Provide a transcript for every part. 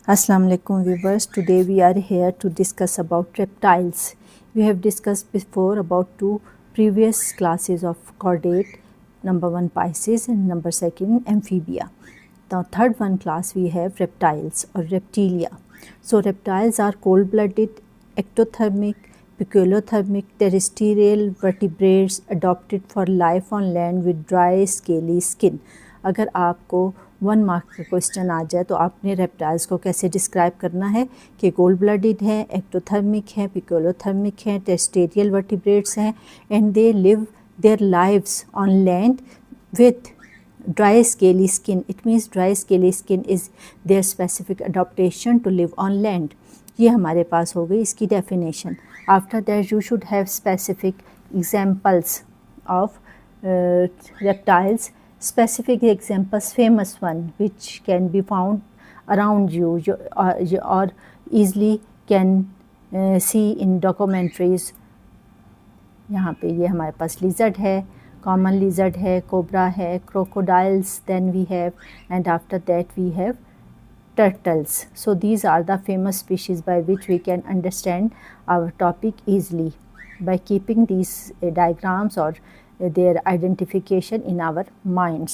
Assalamu alaikum viewers. Today we are here to discuss about reptiles. We have discussed before about two previous classes of chordate, number 1 Pisces and number 2 Amphibia. The third one class we have reptiles or reptilia. So reptiles are cold-blooded, ectothermic, poikilothermic, terrestrial vertebrates adapted for life on land with dry scaly skin. अगर आपको 1 mark का question आ जाए तो आपने reptiles को कैसे describe करना है कि कोल्ड ब्लडेड है, एक्टोथर्मिक है, पिकोलोथर्मिक है, टेरेस्ट्रियल वर्टिब्रेट्स हैं and they live their lives on land with dry scaly skin. It means dry scaly skin is their specific adaptation to live on land. ये हमारे पास हो गई इसकी definition. After that you should have specific examples of reptiles. Specific examples, famous one which can be found around you or easily can see in documentaries. यहाँ पे ये हमारे पास lizard है, common lizard है, cobra है, crocodiles then we have, and after that we have turtles. So these are the famous species by which we can understand our topic easily by keeping these diagrams or their identification in our minds.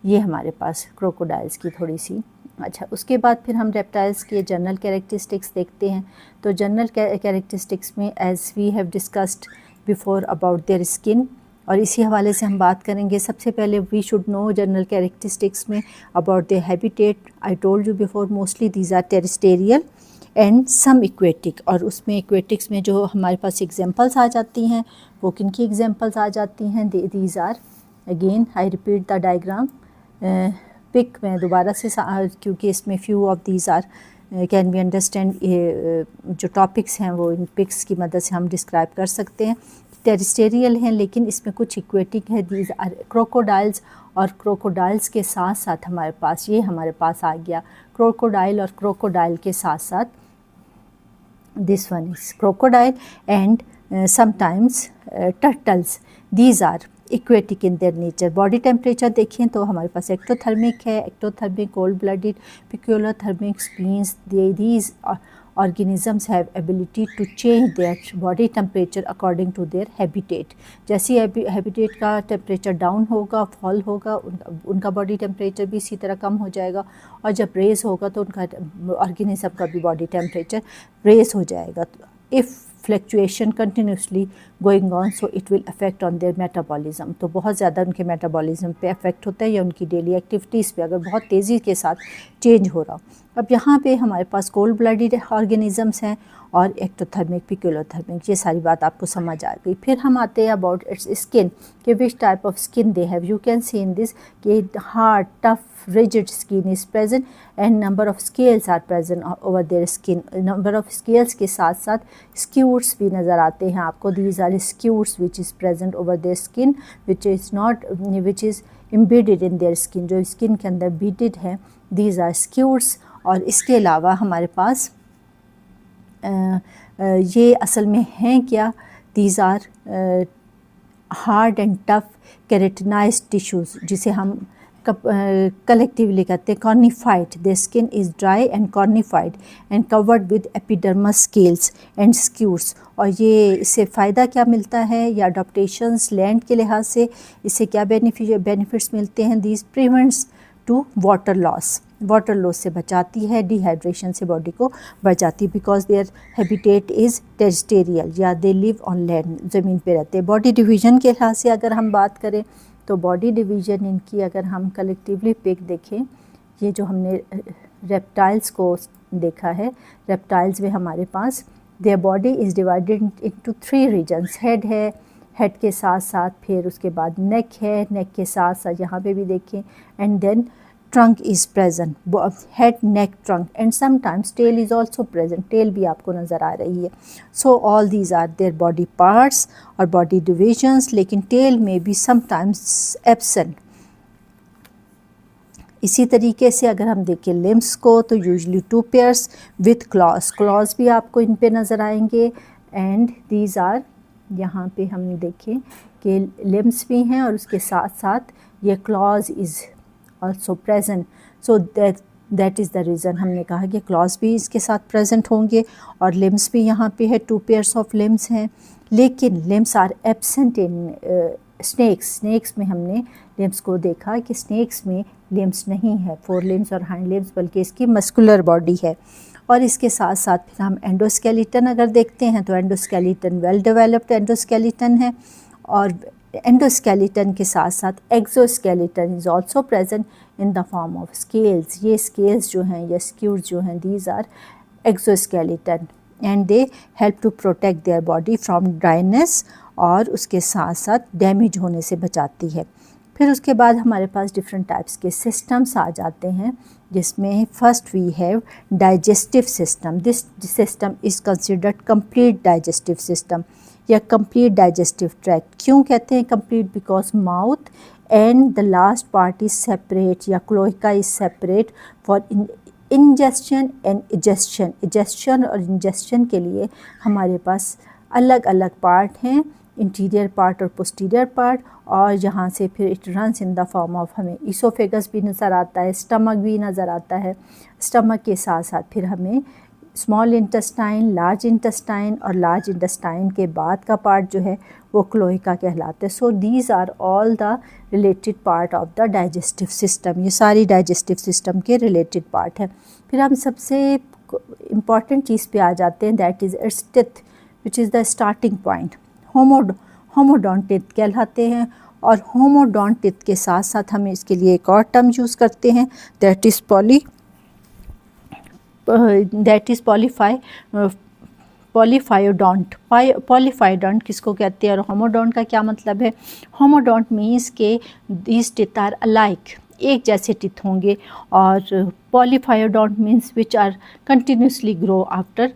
ये हमारे पास crocodiles की थोड़ी सी. अच्छा, उसके बाद फिर हम reptiles के जनरल कैरेक्टरिस्टिक्स देखते हैं. तो जनरल कैरेक्टरिस्टिक्स में as we have discussed before about their skin, और इसी हवाले से हम बात करेंगे. सबसे पहले we should know general characteristics में about the habitat. I told you before mostly these are terrestrial and some aquatic, और उसमें इक्वेटिक्स में जो हमारे पास एग्जांपल्स आ जाती हैं वो किन की एग्जांपल्स आ जाती हैं. These are again I repeat the diagram pic में दोबारा से क्योंकि इसमें few of these are can be understand. जो टॉपिक्स हैं वो इन पिक्स की मदद से हम डिस्क्राइब कर सकते हैं. टेरेस्ट्रियल हैं लेकिन इसमें कुछ इक्वेटिक है. दीज आर क्रोकोडाइल्स, और क्रोकोडाइल्स के साथ साथ हमारे पास ये हमारे पास आ गया क्रोकोडाइल, और क्रोकोडाइल के साथ साथ this one is crocodile and sometimes turtles. These are aquatic in their nature. Body temperature देखें तो हमारे पास एक्टोथर्मिक है, ectothermic cold blooded, poikilothermic means these organisms have ability to change their body temperature according to their habitat. जैसे habitat का temperature down होगा, fall होगा, उनका बॉडी टेम्परेचर भी इसी तरह कम हो जाएगा, और जब रेज होगा तो उनका ऑर्गेनिज्म का भी बॉडी टेम्परेचर रेज हो जाएगा. If fluctuation continuously going on so it will affect on their metabolism. तो बहुत ज़्यादा उनके मेटाबॉलिज्म पे अफेक्ट होता है या उनकी डेली एक्टिविटीज़ पे अगर बहुत तेज़ी के साथ चेंज हो रहा. अब यहाँ पे हमारे पास कोल्ड ब्लडेड ऑर्गेनिजम्स हैं और एक्टोथर्मिक, पिक्योलोथर्मिक. ये सारी बात आपको समझ आ गई. फिर हम आते हैं अबाउट इट्स स्किन कि which type of skin they have. You can see in this कि hard tough rigid skin is present and number of scales are present over their skin. number of scales के साथ साथ scutes भी नज़र आते हैं आपको. these are scutes which is present over their skin which is embedded in their skin, जो skin के अंदर beaded है. these are scutes. और इसके अलावा हमारे पास ये असल में हैं क्या. these are hard and tough keratinized tissues जिसे हम कलेक्टिवली कहते हैं cornified. The skin is dry and cornified and covered with epidermis scales and scutes. और ये इससे फ़ायदा क्या मिलता है या अडॉप्टेशंस लैंड के लिहाज से इससे क्या बेनिफिट्स मिलते हैं. These prevents to water loss. Water loss से बचाती है, डिहाइड्रेशन से बॉडी को बचाती है, because their habitat is terrestrial या दे लिव ऑन लैंड, ज़मीन पे रहते हैं. बॉडी डिवीज़न के लिहाज से अगर हम बात करें तो बॉडी डिवीज़न इनकी अगर हम कलेक्टिवली पिक देखें, ये जो हमने रेप्टाइल्स को देखा है, रेप्टाइल्स में हमारे पास their body is divided into 3 regions. Head है, हेड के साथ साथ फिर उसके बाद नेक है, नेक के साथ साथ यहाँ पे भी देखें, and then trunk is present, head, neck, trunk, and sometimes tail is also present. tail भी आपको नज़र आ रही है. so all these are their body parts or body divisions, लेकिन tail may be sometimes absent. इसी तरीके से अगर हम देखें limbs को तो usually 2 pairs with claws. claws भी आपको इन पे नज़र आएंगे. and these are यहाँ पे हम देखें कि limbs भी हैं और उसके साथ साथ ये claws is also present. So that that is the reason हमने कहा कि क्लॉज भी इसके साथ प्रेजेंट होंगे और लिम्स भी यहाँ पे है, 2 पेयर्स ऑफ लिम्स हैं, लेकिन limbs are absent in snakes में हमने लिम्स को देखा कि स्नेक्स में लिम्स नहीं है, 4 लिम्स और हाइंड लिम्स, बल्कि इसकी मस्कुलर बॉडी है। और इसके साथ साथ फिर हम एंडोस्केलेटन अगर देखते हैं तो एंडोस्केलेटन वेल डेवलप्ड एंडोस्केलेटन है, और एंडोस्केलेटन के साथ साथ exoskeleton is also present in the form of scales. ये स्केल्स जो हैं या स्क्यूज जो हैं, these are exoskeleton and they help to protect their body from dryness, और उसके साथ साथ डैमेज होने से बचाती है। फिर उसके बाद हमारे पास डिफरेंट टाइप्स के सिस्टम्स आ जाते हैं, जिसमें first we have digestive system. This system is considered complete digestive system या कंप्लीट डाइजेस्टिव ट्रैक्ट। क्यों कहते हैं complete? Because mouth and the last part is separate या cloaca is separate for ingestion and egestion. Egestion और ingestion के लिए हमारे पास अलग अलग पार्ट हैं, इंटीरियर पार्ट और पोस्टीरियर पार्ट, और यहाँ से फिर it runs in the form of, हमें ईसोफेगस भी नज़र आता है, स्टमक भी नज़र आता है। स्टमक के साथ साथ फिर हमें स्मॉल इंटेस्टाइन, लार्ज इंटेस्टाइन, और लार्ज इंटेस्टाइन के बाद का पार्ट जो है वो क्लोएका कहलाता है। So these are all the related part of the digestive system. ये सारी डाइजेस्टिव सिस्टम के रिलेटेड पार्ट है। फिर हम सबसे इम्पॉर्टेंट चीज़ पे आ जाते हैं, that is its teeth which is the starting point. Homodont teeth कहलाते हैं, और होमोडोंटिथ के साथ साथ हमें इसके लिए एक और टर्म यूज़ करते हैं, दैट इज़ पॉलीफायोडोंट। पॉलीफायोडोंट किसको कहते हैं और होमोडोंट का क्या मतलब है? होमोडोंट मीन्स के दीज टिथ आर अलाइक, एक जैसे टिथ होंगे, और polyphyodont means which are continuously grow after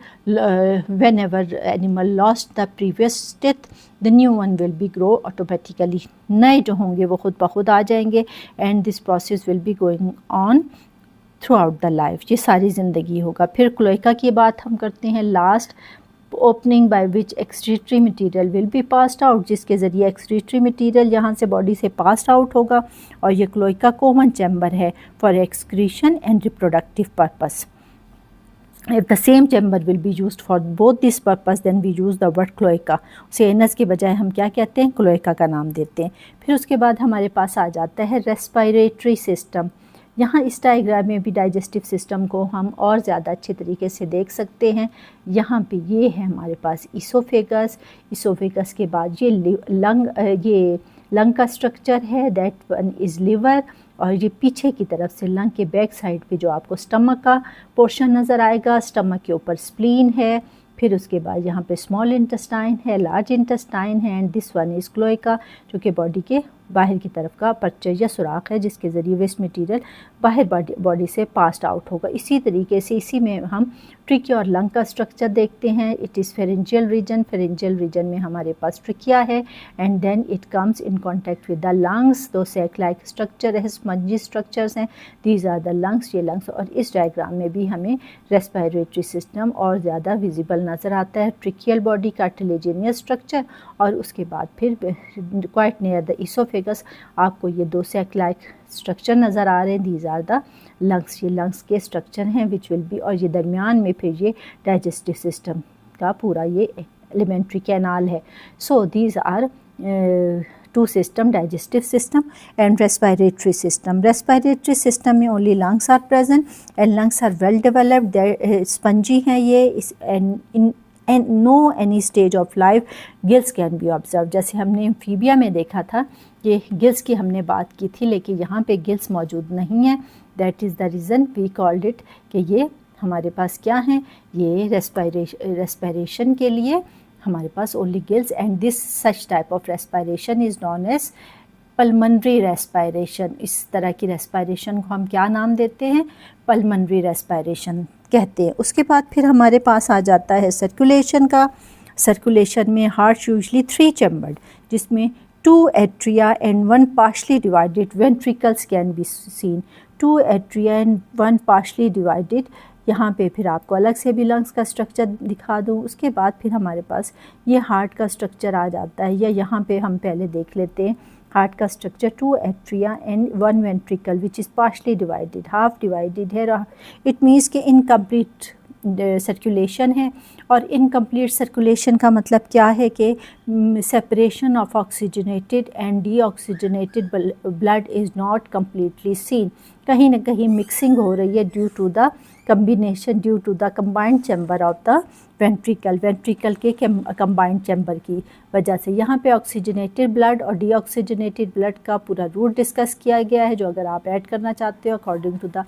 whenever animal lost the previous teeth the new one will be grow automatically. नए जो होंगे वो खुद ब खुद आ जाएंगे, and this process will be going on throughout the life, ये सारी ज़िंदगी होगा। फिर क्लोएका की बात हम करते हैं, last opening by which excretory material will be passed out, जिसके ज़रिए एक्सक्रीटरी मटीरियल यहाँ से बॉडी से पास्ड आउट होगा, और ये क्लोएका कॉमन चैम्बर है for excretion and reproductive purpose. If the same chamber will be used for both this purpose, then we use the word cloaca. उसे एनस के बजाय हम क्या कहते हैं? क्लोएका का नाम देते हैं। फिर उसके बाद हमारे पास आ जाता है रेस्पिरेटरी सिस्टम। यहाँ इस डायग्राम में भी डाइजेस्टिव सिस्टम को हम और ज़्यादा अच्छे तरीके से देख सकते हैं। यहाँ पे ये है हमारे पास ईसोफेगस, ईसोफेगस के बाद ये लंग का स्ट्रक्चर है, दैट वन इज़ लिवर, और ये पीछे की तरफ से लंग के बैक साइड पे जो आपको स्टमक का पोर्शन नज़र आएगा, स्टमक के ऊपर स्प्लीन है, फिर उसके बाद यहाँ पे स्मॉल इंटेस्टाइन है, लार्ज इंटेस्टाइन है, and this one is cloaca, जो कि बॉडी के बाहर की तरफ का पर्चर या सुराख है, जिसके ज़रिए वेस्ट मटेरियल बाहर बॉडी से पास्ड आउट होगा। इसी तरीके से इसी में हम ट्रिकिया और लंग का स्ट्रक्चर देखते हैं। It is pharyngeal region, pharyngeal region में हमारे पास ट्रिकिया है, and then it comes in contact with the lungs. दो सैक लाइक स्ट्रक्चर है, स्पंजी स्ट्रक्चर्स हैं, दीज आर द लंग्स, ये लंग्स। और इस डायग्राम में भी हमें रेस्पिरेटरी सिस्टम और ज़्यादा विजिबल नज़र आता है। ट्रिकियल बॉडी कार्टिलेजिनियस स्ट्रक्चर, और उसके बाद फिर क्वाइट नियर द ईसोफेगस आपको ये दो सैक लाइक स्ट्रक्चर नज़र आ रहे हैं, दीज आर द लंग्स, ये लंग्स के स्ट्रक्चर हैं विच विल बी, और ये दरमियान में फिर ये डाइजेस्टिव सिस्टम का पूरा ये एलिमेंट्री कैनाल है। So these are two system, digestive system and respiratory system. Respiratory system में only lungs are present and lungs are well developed, spongy हैं ये, and no any stage of life gills can be observe. जैसे हमने amphibia में देखा था कि gills की हमने बात की थी, लेकिन यहाँ पे गिल्स मौजूद नहीं है। That is the reason we called it कि ये हमारे पास क्या हैं, ये रेस्पिरेशन के लिए हमारे पास only gills, and this such type of respiration is known as pulmonary respiration. इस तरह की रेस्पिरेशन को हम क्या नाम देते हैं? पल्मनरी रेस्पिरेशन कहते हैं। उसके बाद फिर हमारे पास आ जाता है सर्कुलेशन का। सर्कुलेशन में हार्ट यूजली 3 चैम्बर्ड, जिसमें 2 atria and 1 partially divided ventricles can be scene. 2 atria and 1 partially divided. यहाँ पे फिर आपको अलग से भी लंग्स का स्ट्रक्चर दिखा दूँ। उसके बाद फिर हमारे पास ये हार्ट का स्ट्रक्चर आ जाता है, या यहाँ पे हम पहले देख लेते हैं हार्ट का structure 2 atria and 1 ventricle which is partially divided, half divided है। इट मीन्स कि इनकम्प्लीट सर्कुलेशन है। और इनकम्प्लीट सर्कुलेशन का मतलब क्या है कि separation of oxygenated and deoxygenated blood is not completely seen. कहीं ना कहीं मिक्सिंग हो रही है due to the combination, due to the combined chamber of the ventricle के कंबाइंड चैम्बर की वजह से। यहाँ पे ऑक्सीजनेटेड ब्लड और डीऑक्सीजनेटेड ब्लड का पूरा रूट डिस्कस किया गया है, जो अगर आप ऐड करना चाहते हो according to the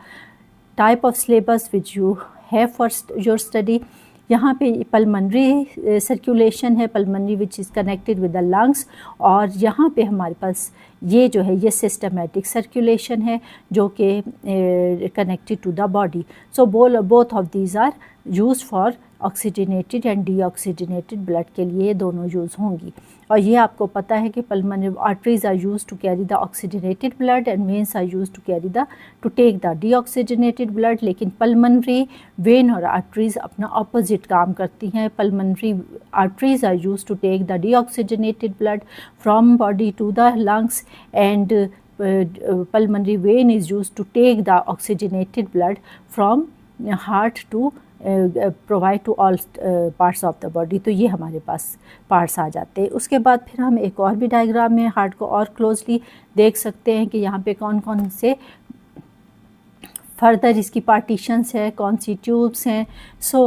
type of syllabus which you have for your study. यहाँ पे पल्मनरी सर्कुलेशन है, pulmonary which is connected with the lungs, और यहाँ पे हमारे पास ये जो है ये सिस्टमेटिक सर्कुलेशन है जो कि connected to the body. So both of these are use for oxygenated and deoxygenated blood के लिए दोनों यूज़ होंगी। और ये आपको पता है कि pulmonary arteries are use to carry the oxygenated blood and veins are use to carry the to take the deoxygenated blood. लेकिन पल्मनरी वेन और आर्टरीज अपना ऑपोजिट काम करती हैं। Pulmonary arteries are use to take the deoxygenated blood from body to the lungs and pulmonary vein is used to take the oxygenated blood from heart to provide to all parts of the body। तो ये हमारे पास parts आ जाते हैं। उसके बाद फिर हम एक और भी डायग्राम में हार्ट को और क्लोजली देख सकते हैं कि यहाँ पे कौन कौन से फर्दर इसकी पार्टीशंस है, कौन सी ट्यूब्स हैं। So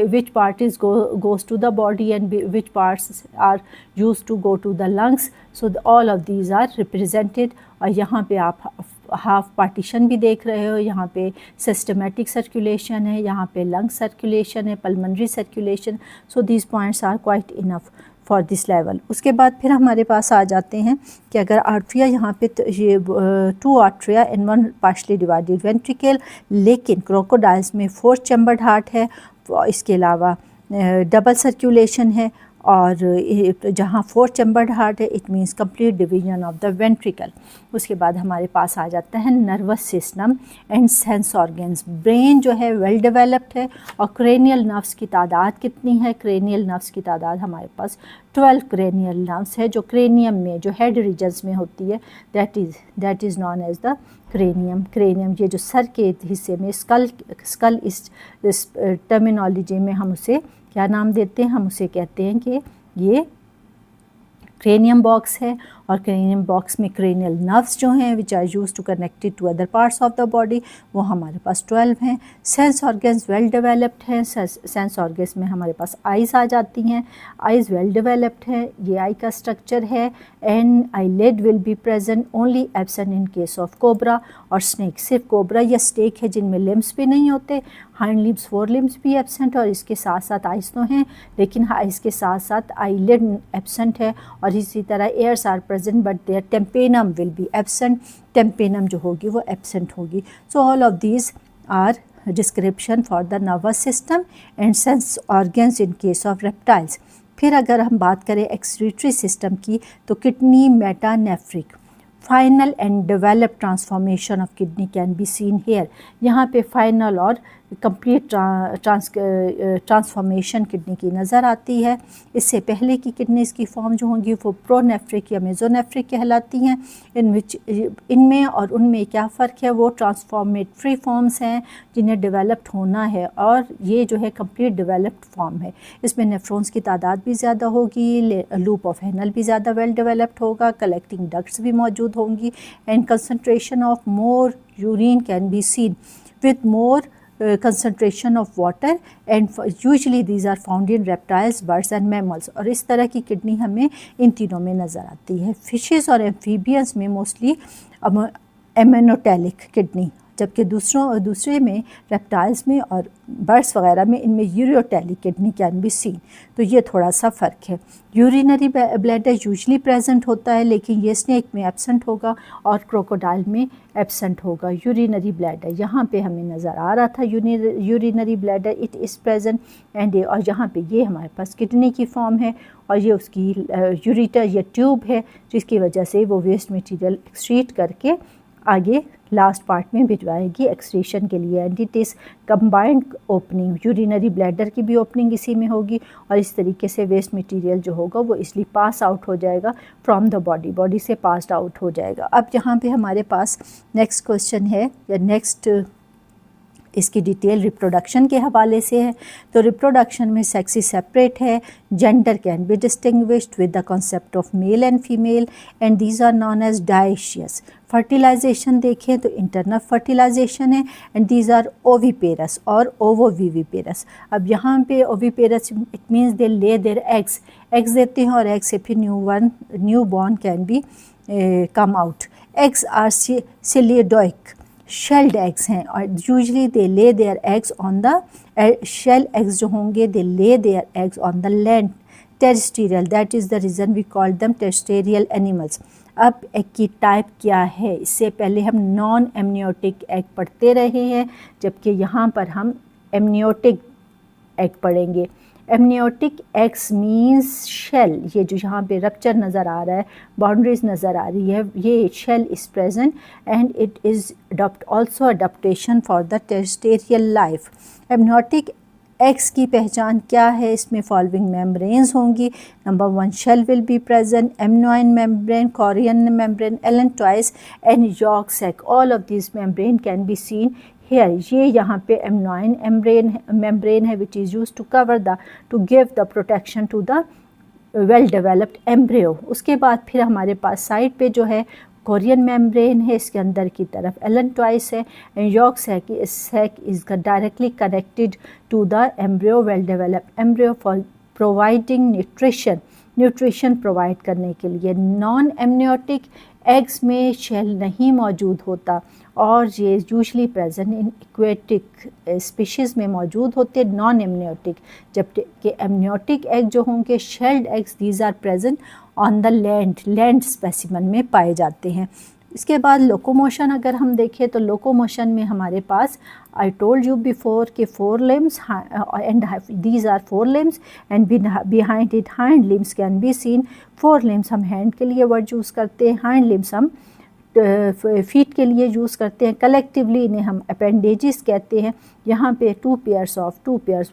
which part is goes to the body and which parts are use to go to the lungs. So all of these are represented. और यहाँ पे आप हाफ पार्टीशन भी देख रहे हो। यहाँ पे सिस्टमेटिक सर्कुलेशन है, यहाँ पे लंग सर्कुलेशन है, pulmonary circulation. So these points are quite enough for this level. उसके बाद फिर हमारे पास आ जाते हैं कि अगर आर्ट्रिया यहाँ पे ये 2 atria and 1 partially divided ventricle, लेकिन क्रोकोडाइल्स में 4 चैम्बर्ड हार्ट है। इसके अलावा डबल सर्कुलेशन है, और जहाँ 4 चैम्बर्ड हार्ट है it means complete division of the ventricle. उसके बाद हमारे पास आ जाता है nervous system and sense organs. Brain जो है वेल डेवलप्ड है। और क्रेनियल नर्व्स की तादाद कितनी है? क्रेनियल नर्व्स की तादाद हमारे पास 12 क्रेनियल नर्व्स है, जो क्रेनियम में जो हेड रीजन्स में होती है, that is known as the cranium ये जो सर के हिस्से में स्कल इस टर्मिनोलॉजी में हम उसे क्या नाम देते हैं? हम उसे कहते हैं कि ये क्रेनियम बॉक्स है। और क्रेनियम बॉक्स में क्रेनियल नर्व्स जो हैं which are use to connected to other parts of the body, वो हमारे पास 12 हैं। सेंस ऑर्गन्स वेल डेवलप्ड हैं। सेंस ऑर्गन्स में हमारे पास आइज़ आ जाती हैं। आइज़ वेल डेवलप्ड है, ये आई का स्ट्रक्चर है। And eyelid will be present only absent in case of cobra और स्नेक। सिर्फ कोबरा या स्नेक है जिनमें लिम्स भी नहीं होते, हाइंड लिम्स 4 लिम्स भी एब्सेंट, और इसके साथ साथ आइज़ तो हैं लेकिन आइज़ के साथ साथ आईलिड एब्सेंट है। और इसी तरह ears are present but their tympanum will be absent. Tympanum जो होगी वो एब्सेंट होगी। So all of these are description for the nervous system and sense organs in case of reptiles. फिर अगर हम बात करें एक्सक्रीटरी सिस्टम की, तो kidney metanephric final and develop transformation of kidney can be seen here. यहाँ पे final और कंप्लीट ट्रांसफॉर्मेशन किडनी की नज़र आती है। इससे पहले की किडनीज़ की फॉर्म जो होंगी वो प्रोनेफ्रिक या मेजोनेफ्रिक कहलाती हैं। इनमें और उनमें क्या फ़र्क है? वो ट्रांसफॉर्मेटरी फॉर्म्स हैं जिन्हें डेवलप्ड होना है, और ये जो है कंप्लीट डेवलप्ड फॉर्म है। इसमें नेफ्रॉन्स की तादाद भी ज़्यादा होगी, लूप ऑफ हेनल भी ज़्यादा वेल डेवलप्ड होगा, कलेक्टिंग डक्ट्स भी मौजूद होंगी, and concentration of more urine can be seen with more concentration of water, and usually these are found in reptiles, birds and mammals। और इस तरह की किडनी हमें इन तीनों में नज़र आती है। फिशेस और एम्फीबियंस में मोस्टली एमेनोटेलिक किडनी, जबकि दूसरे में रेप्टाइल्स में और बर्ड्स वगैरह में इनमें ureotelic kidney can be scene. तो ये थोड़ा सा फ़र्क है। यूरिनरी ब्लैडर यूजली प्रेजेंट होता है, लेकिन ये स्नेक में एब्सेंट होगा और क्रोकोडाइल में एब्सेंट होगा। यूरिनरी ब्लैडर यहाँ पे हमें नज़र आ रहा था, urinary bladder it is present and, और यहाँ पे ये हमारे पास किडनी की फॉर्म है, और ये उसकी यूरिटर या ट्यूब है जिसकी वजह से वो वेस्ट मटीरियल एक्सक्रीट करके आगे लास्ट पार्ट में भिजवाएगी एक्सक्रीशन के लिए। And it is combined opening, urinary bladder की भी ओपनिंग इसी में होगी और इस तरीके से वेस्ट मटेरियल जो होगा वो इसलिए पास आउट हो जाएगा फ्रॉम द बॉडी, बॉडी से पास्ड आउट हो जाएगा। अब यहाँ पे हमारे पास नेक्स्ट क्वेश्चन है या नेक्स्ट इसकी डिटेल रिप्रोडक्शन के हवाले से है। तो रिप्रोडक्शन में सेक्स सेपरेट है, gender can be distinguished with the concept of male and female and these are known as dioecious. Fertilisation देखें तो इंटरनल फर्टिलाइजेशन है एंड दीज आर ओविपेरस और ओवोविविपेरस। अब यहाँ पे oviparous it means they lay their eggs, eggs देते हैं और एग से फिर newborn can be come out. Eggs are cleidoic, shelled eggs हैं और usually they lay their eggs on the shell eggs जो होंगे they lay their eggs on the land terrestrial, that is the reason we call them terrestrial animals. अब egg की type क्या है, इससे पहले हम नॉन एमनियोटिक एग पढ़ते रहे हैं, जबकि यहाँ पर हम एमनियोटिक एग पढ़ेंगे। एमनियोटिक एग्स मीन्स शेल, ये जो यहाँ पे रप्चर नज़र आ रहा है, बाउंड्रीज नज़र आ रही है, ये shell is present and it is also adaptation for the terrestrial life. Amniotic eggs की पहचान क्या है, इसमें फॉलोइंग मेम्ब्रेन्स होंगी। Number 1 shell will be present, amnion membrane, chorion membrane, allantois and yolk sac, all of this membrane can be seen here. ये यहाँ पे amnion membrane है which is use to cover the to give the protection to the well developed embryo. उसके बाद फिर हमारे पास side पे जो है कोरियन मेम्ब्रेन है, इसके अंदर की तरफ एलेंटॉइस है and yolk sac is directly connected to the embryo, well developed embryo for providing nutrition provide करने के लिए। नॉन एमनियोटिक एग्स में शेल नहीं मौजूद होता और ये usually present in aquatic species में मौजूद होते नॉन एमनियोटिक, जबकि एमनियोटिक एग जो होंगे shelled eggs these are present on the land specimen में पाए जाते हैं। इसके बाद लोकोमोशन अगर हम देखें तो लोकोमोशन में हमारे पास आई टोल्ड यू बिफोर के 4 limbs and these are 4 limbs and behind it hind limbs can be seen. 4 limbs हम हैंड के लिए वर्ड यूज़ करते हैं, हाइंड लिम्स हम फीट के लिए यूज़ करते हैं। कलेक्टिवली इन्हें हम अपेंडेजेस कहते हैं। यहाँ पे 2 pairs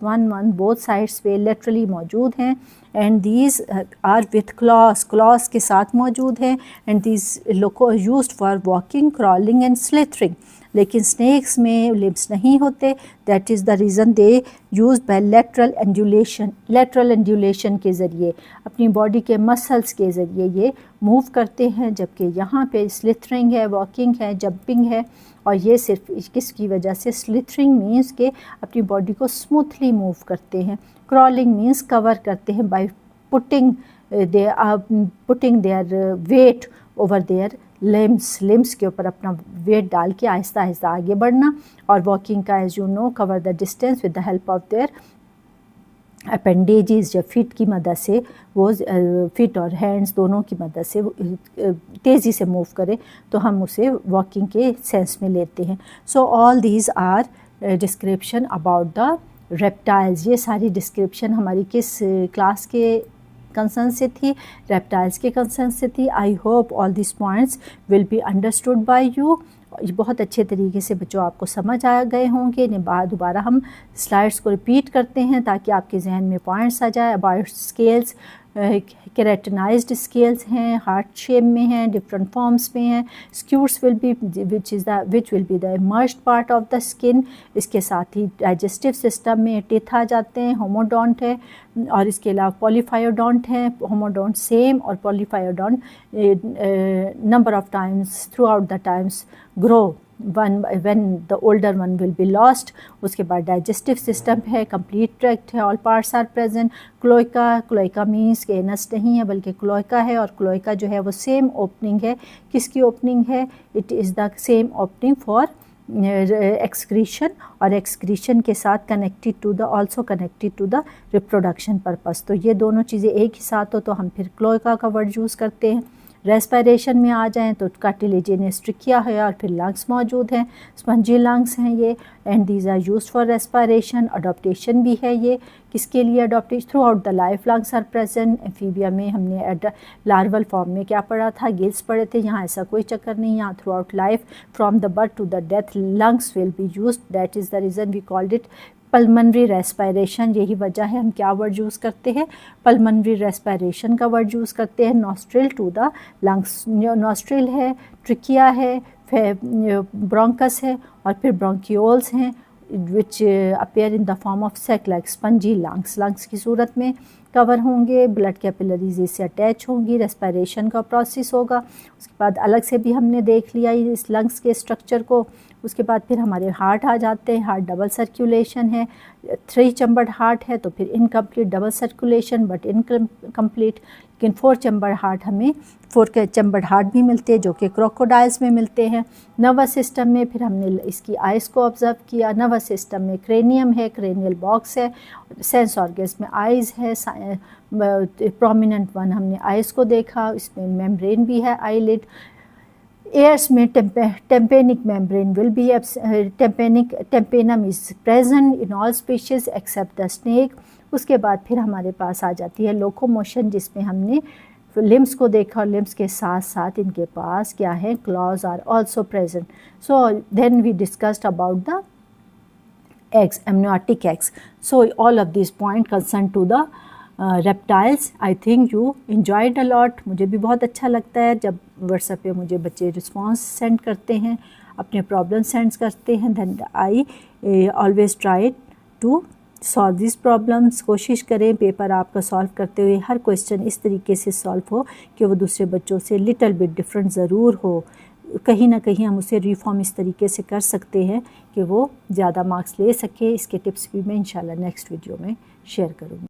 1 बोथ साइड्स पे लेटरली मौजूद हैं and these are with claws के साथ मौजूद हैं and these used for walking, crawling and slithering. लेकिन स्नेक्स में लिम्स नहीं होते, that is the reason they use by lateral undulation के ज़रिए अपनी बॉडी के मसल्स के ज़रिए ये मूव करते हैं, जबकि यहाँ पे स्लिथरिंग है, वॉकिंग है, जंपिंग है और ये सिर्फ किसकी वजह से, स्लिथरिंग मीन्स के अपनी बॉडी को स्मूथली मूव करते हैं, क्रॉलिंग मीन्स कवर करते हैं by putting their weight over their limbs के ऊपर अपना वेट डाल के आहिस्ता आहिस्ता आगे बढ़ना, और वॉकिंग का as you know cover the distance with the help of their appendages, जब फीट की मदद से वो फीट और हैंड्स दोनों की मदद से तेज़ी से मूव करे तो हम उसे वॉकिंग के सेंस में लेते हैं। So all these are description about the reptiles. ये सारी डिस्क्रिप्शन हमारी किस क्लास के कंसर्न से थी, रेप्टाइल्स के कंसर्न से थी। I hope all this points will be understood by you. ये बहुत अच्छे तरीके से बच्चों आपको समझ आ गए होंगे। इन्हें दोबारा हम स्लाइड्स को रिपीट करते हैं ताकि आपके जहन में पॉइंट्स आ जाए। अबाउट स्केल्स, केराटिनाइज्ड स्केल्स हैं, हार्ट शेप में हैं, डिफरेंट फॉर्म्स में हैं। Scutes will be which will be the emerged part of the skin. इसके साथ ही डाइजेस्टिव सिस्टम में टीथ आ जाते हैं, होमोडोंट है और इसके अलावा पॉलीफायोडोंट हैं। होमोडोंट सेम और polyphyodont number of times throughout the times grow when the older one will be lost। उसके बाद डाइजेस्टिव सिस्टम है, कंप्लीट ट्रैक्ट है, all parts are present. Cloaca means के एनस नहीं है बल्कि क्लोइका है, और क्लोइका जो है वो सेम ओपनिंग है। किसकी ओपनिंग है? It is the same opening for excretion, और एक्सक्रीशन के साथ also connected to the reproduction purpose. तो ये दोनों चीज़ें एक ही साथ हो तो हम फिर क्लोइका का वर्ड यूज़ करते हैं। रेस्पिरेशन में आ जाएं तो कार्टिलेजिनस ट्रिकिया है और फिर लंग्स मौजूद हैं, स्पंजी लंग्स हैं ये, and these are used for respiration. Adaptation भी है ये इसके लिए adapted throughout the life lungs are present. Amphibia में हमने लार्वल फॉर्म में क्या पढ़ा था, गिल्स पढ़े थे। यहाँ ऐसा कोई चक्कर नहीं, यहाँ throughout life from the birth to the death lungs will be used, that is the reason we called it pulmonary respiration. यही वजह है हम क्या वर्ड यूज़ करते हैं, पल्मनरी रेस्पिरेशन का वर्ड यूज़ करते हैं। Nostril to the lungs, nostril है, ट्रिकिया है, फिर ब्रोंकस है और फिर ब्रोंकियोल्स हैं which appear in the form of sac like spongy lungs, lungs की सूरत में कवर होंगे, ब्लड कैपिलरीज इससे अटैच होंगी, रेस्पिरेशन का प्रोसेस होगा। उसके बाद अलग से भी हमने देख लिया इस लंग्स के स्ट्रक्चर को। उसके बाद फिर हमारे हार्ट आ जाते हैं, हार्ट डबल सर्कुलेशन है, 3 चैम्बर्ड हार्ट है तो फिर incomplete double circulation but incomplete. लेकिन 4 चैम्बर्ड हार्ट हमें 4 चैम्बर्ड हार्ट भी मिलते हैं जो कि क्रोकोडाइल्स में मिलते हैं। नर्वस सिस्टम में फिर हमने इसकी आइज़ को ऑब्ज़र्व किया। नर्वस सिस्टम में क्रेनियम है, क्रेनियल बॉक्स है, सेंस ऑर्गन्स में आइज़ है, प्रोमिनेंट वन हमने आइज़ को देखा, इसमें मेम्ब्रेन भी है आईलिड। एयर्स में tympanic membrane will be tympanum is present in all species except the snake. उसके बाद फिर हमारे पास आ जाती है लोकोमोशन, जिसमें हमने लिम्स को देखा और लिम्स के साथ साथ इनके पास क्या है, claws are also present. So then we discussed about the eggs, amniotic eggs. So all of these points concerned to the reptiles. I think you enjoyed a lot. मुझे भी बहुत अच्छा लगता है जब व्हाट्सएप पे मुझे बच्चे रिस्पांस सेंड करते हैं, अपने प्रॉब्लम सेंड करते हैं। then I always try to solve this problems. कोशिश करें पेपर आपका सॉल्व करते हुए हर क्वेश्चन इस तरीके से सॉल्व हो कि वो दूसरे बच्चों से लिटिल बिट डिफरेंट ज़रूर हो। कहीं ना कहीं हम उसे रिफॉर्म इस तरीके से कर सकते हैं कि वो ज़्यादा मार्क्स ले सके। इसके टिप्स भी मैं इंशाल्लाह नेक्स्ट वीडियो में शेयर करूँगी।